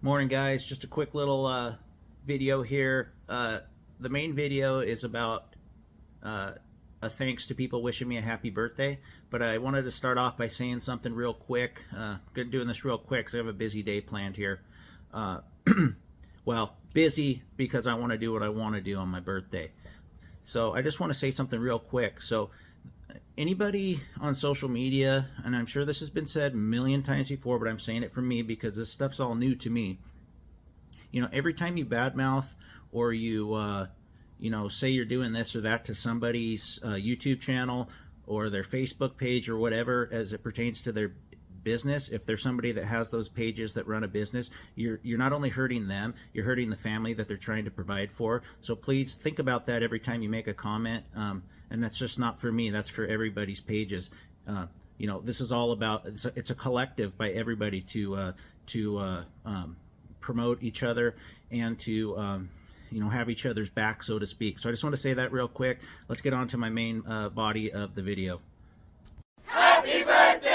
Morning, guys. Just a quick little video here. The main video is about a thanks to people wishing me a happy birthday, but I wanted to start off by saying something real quick. Doing this real quick because I have a busy day planned here. Uh, well, busy because I want to do what I want to do on my birthday. So I just want to say something real quick. So anybody on social media, and I'm sure this has been said a million times before, but I'm saying it for me because this stuff's all new to me. You know, every time you badmouth or you say you're doing this or that to somebody's YouTube channel or their Facebook page or whatever as it pertains to their business, if there's somebody that has those pages that run a business, you're not only hurting them, you're hurting the family that they're trying to provide for. So please think about that every time you make a comment. And that's just not for me, that's for everybody's pages. This is all about, it's a collective by everybody to promote each other and to have each other's back, so to speak. So I just want to say that real quick. Let's get on to my main body of the video. Happy birthday!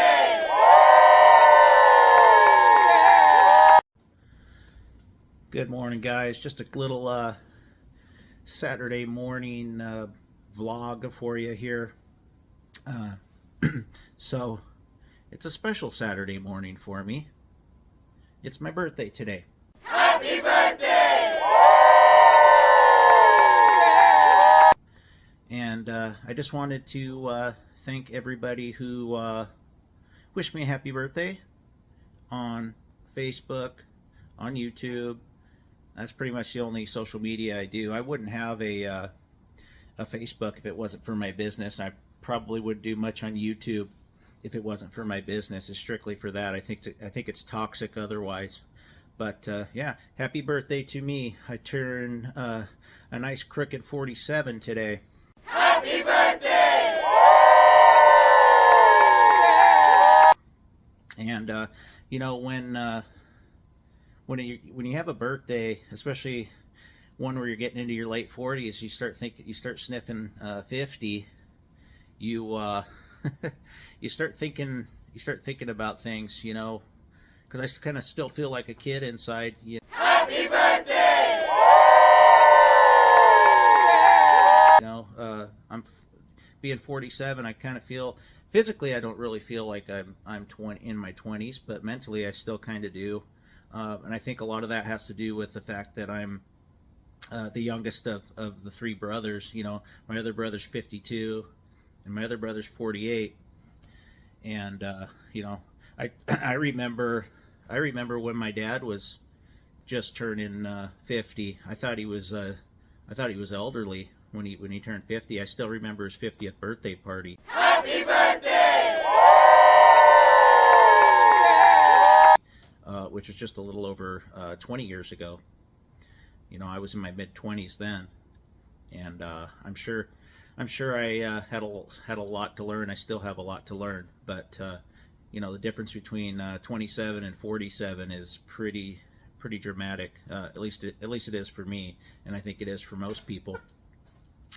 Good morning, guys. Just a little Saturday morning vlog for you here. So it's a special Saturday morning for me. It's my birthday today. Happy birthday! And I just wanted to thank everybody who wished me a happy birthday on Facebook, on YouTube. That's pretty much the only social media I do. I wouldn't have a Facebook if it wasn't for my business. I probably wouldn't do much on YouTube if it wasn't for my business. It's strictly for that. I think it's toxic otherwise. But yeah, happy birthday to me. I turn a nice crooked 47 today. Happy birthday! And when you have a birthday, especially one where you're getting into your late 40s, you start sniffing 50. You you start thinking about things, because I kind of still feel like a kid inside. Happy birthday! I'm being 47. I kind of feel physically I don't really feel like I'm 20 in my 20s, but mentally I still kind of do. And I think a lot of that has to do with the fact that I'm the youngest of the three brothers. My other brother's 52, and my other brother's 48. And I remember when my dad was just turning 50. I thought he was elderly when he turned 50. I still remember his 50th birthday party. Happy birthday! Which was just a little over 20 years ago. I was in my mid-20s then, and I'm sure I had a lot to learn. I still have a lot to learn, but the difference between 27 and 47 is pretty dramatic. At least it is for me, and I think it is for most people.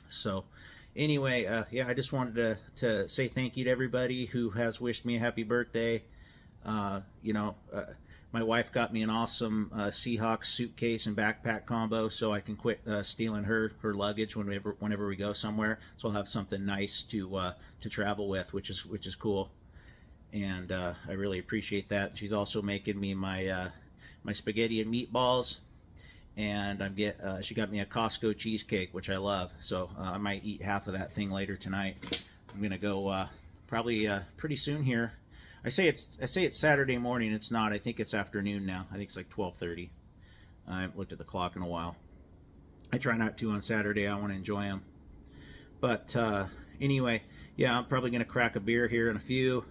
So anyway, yeah, I just wanted to say thank you to everybody who has wished me a happy birthday. My wife got me an awesome Seahawks suitcase and backpack combo, so I can quit stealing her luggage whenever we go somewhere. So I'll have something nice to travel with, which is cool, and I really appreciate that. She's also making me my spaghetti and meatballs, and she got me a Costco cheesecake, which I love. So I might eat half of that thing later tonight. I'm gonna go probably pretty soon here. I say it's Saturday morning. It's not. I think it's afternoon now. I think it's like 12:30. I haven't looked at the clock in a while. I try not to on Saturday. I want to enjoy them. But anyway, yeah, I'm probably gonna crack a beer here in a few.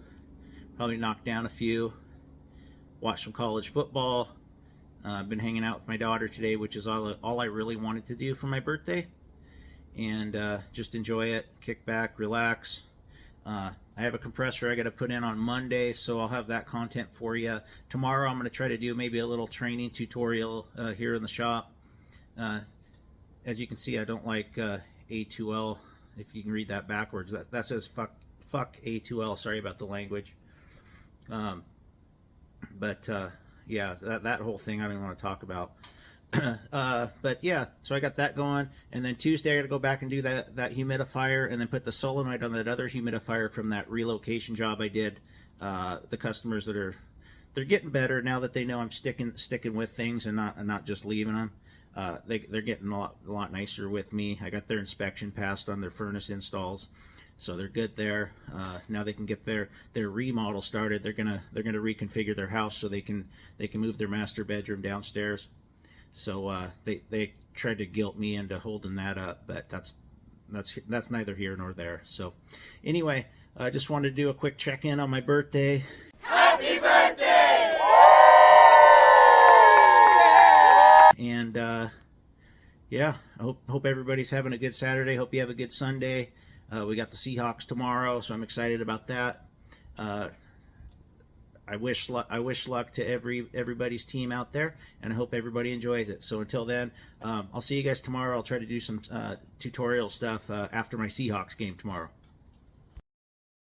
Probably knock down a few. Watch some college football. I've been hanging out with my daughter today, which is all I really wanted to do for my birthday, and just enjoy it, kick back, relax. I have a compressor I got to put in on Monday, so I'll have that content for you. Tomorrow I'm going to try to do maybe a little training tutorial here in the shop. As you can see, I don't like A2L, if you can read that backwards. That says fuck A2L, sorry about the language. But yeah, that whole thing I don't even want to talk about. But yeah, so I got that going, and then Tuesday I got to go back and do that humidifier, and then put the solenoid on that other humidifier from that relocation job I did. The customers they're getting better now that they know I'm sticking with things and not just leaving them. They're getting a lot nicer with me. I got their inspection passed on their furnace installs, so they're good there. Now they can get their remodel started. They're gonna reconfigure their house so they can move their master bedroom downstairs. So they tried to guilt me into holding that up, but that's neither here nor there. So anyway, I just wanted to do a quick check-in on my birthday. Happy birthday! And yeah, I hope everybody's having a good Saturday. Hope you have a good Sunday. We got the Seahawks tomorrow, so I'm excited about that. I wish luck to everybody's team out there, and I hope everybody enjoys it. So until then, I'll see you guys tomorrow. I'll try to do some tutorial stuff after my Seahawks game tomorrow.